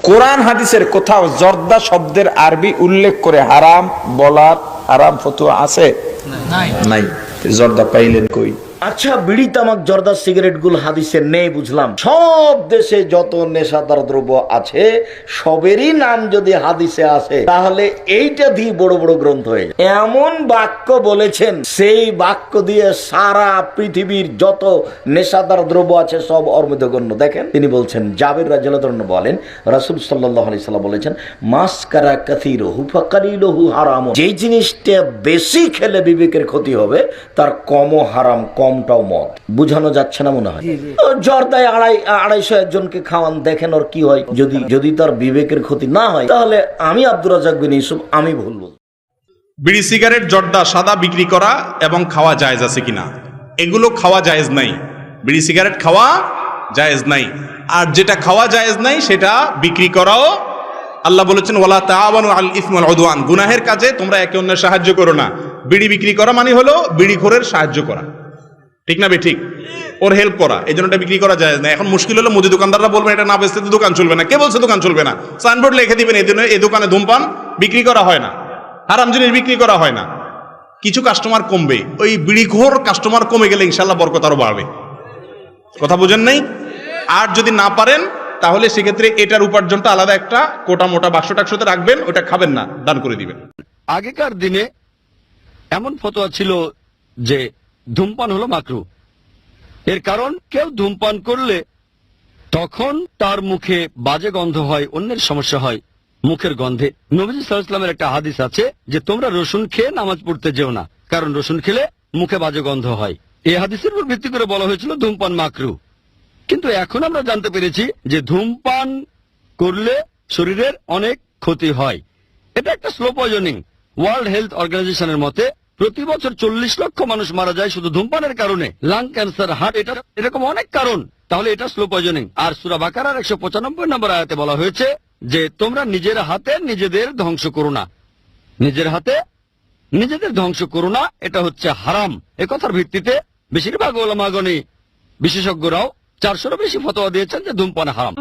কোরআন হাদিসের কোথাও জর্দা শব্দের আরবি উল্লেখ করে হারাম বলার হারাম ফতোয়া আছে? নাই। জর্দা পাইলেন কই? আচ্ছা, বিড়ি, তামাক, জর্দা, সিগারেট গুলো হাদিসে নেই বুঝলাম। সব দেশে যত নেশাদার দ্রব্য আছে সবেরই নাম যদি হাদিসে আছে, তাহলে এইটা দিয়ে বড় বড় গ্রন্থ হয়ে যায়। এমন বাক্য বলেছেন, সেই বাক্য দিয়ে সারা পৃথিবীর যত নেশাদার দ্রব্য আছে সব অর্মধ্যগণ্য। দেখেন, তিনি বলছেন, জাবের রাদিয়াল্লাহু আনহু বলেন, রাসূল সাল্লাল্লাহু আলাইহি সাল্লাম বলেছেন, মাসকারা কাসীরুহু ফাকালিলুহু হারাম। যেই জিনিসটা বেশি খেলে বিবেকের ক্ষতি হবে তার কমও হারাম, কমটাও মদ। বুঝানো যাচ্ছে না মনে হয়? জর্দায় 250 একজনকে খাওয়ান, দেখেন ওর কি হয়। যদি তার বিবেকের ক্ষতি না হয়, তাহলে আমি আব্দুর রাজ্জাক বিন ইউসুফ আমি ভুল বলবো। বিড়ি, সিগারেট, জর্দা, সাদা বিক্রি করা এবং খাওয়া জায়েজ আছে কিনা? এগুলো খাওয়া জায়েজ নাই। বিড়ি সিগারেট খাওয়া জায়েজ নাই। আর যেটা খাওয়া জায়েজ নাই সেটা বিক্রি করাও, আল্লাহ বলেছেন, ওয়ালা তাআওয়ানু আল ইসমি ওয়াল উদওয়ান, গুনাহের কাজে তোমরা একে অন্যের সাহায্য করো না। বিড়ি বিক্রি করা মানে হলো বিড়িখোরের সাহায্য করা, ঠিক না? ঠিক, ওর হেল্প করা, এই জন্য এটা বিক্রি করা যায় না। এখন মুশকিল হলো মুদি দোকানদাররা বলবেন এটা না বেচতে তো দোকান চলবে না। কে বলছে দোকান চলবে না? সাইনবোর্ড লিখে দিবেন এই দোকানে ধূমপান বিক্রি করা হয় না, হারাম জিনিস বিক্রি করা হয় না। কিছু কাস্টমার কমবে, ওই বিড়িখোর কাস্টমার কমে গেলে ইনশাল্লাহ বরকত আরো বাড়বে। কথা বুঝেন নাই? আর যদি না পারেন তাহলে সেক্ষেত্রে এটার উপার্জনটা আলাদা একটা কোটা মোটা বাক্স টাক্সতে রাখবেন, ওটা খাবেন না, দান করে দিবেন। আগেকার দিনে এমন ফতোয়া ছিল যে ধূমপান হলো মাকরু। এর কারণ কেউ ধূমপান করলে তখন তার মুখে বাজে গন্ধ হয়, অন্যের সমস্যা হয় মুখের গন্ধে। নবীজি সাল্লাল্লাহু আলাইহি ওয়াসাল্লামের একটা হাদিস আছে যে তোমরা রসুন খেয়ে নামাজ পড়তে যেও না, কারণ রসুন খেলে মুখে বাজে গন্ধ হয়। এই হাদিসের উপর ভিত্তি করে বলা হয়েছিল ধূমপান মাকরু। কিন্তু এখন আমরা জানতে পেরেছি যে ধূমপান করলে শরীরের অনেক ক্ষতি হয়। এটা একটা স্লো পয়জনিং। ওয়ার্ল্ড হেলথ অর্গানাইজেশনের মতে প্রতি বছর 40 লক্ষ মানুষ মারা যায় শুধু ধূমপানের কারণে। লাং ক্যান্সার, হার্ট, এরকম অনেক কারণ। তাহলে এটা স্লো পয়জনিং। আর সূরা বাকারার 195 নম্বর আয়াতে বলা হয়েছে যে তোমরা নিজের হাতে নিজেদের ধ্বংস করো না, নিজের হাতে নিজেদের ধ্বংস করো না, এটা হচ্ছে হারাম। এ কথার ভিত্তিতে বেশিরভাগ উলামাগণ, বিশেষজ্ঞরাও 400-এরও বেশি ফতোয়া দিয়েছেন যে ধূমপান হারাম।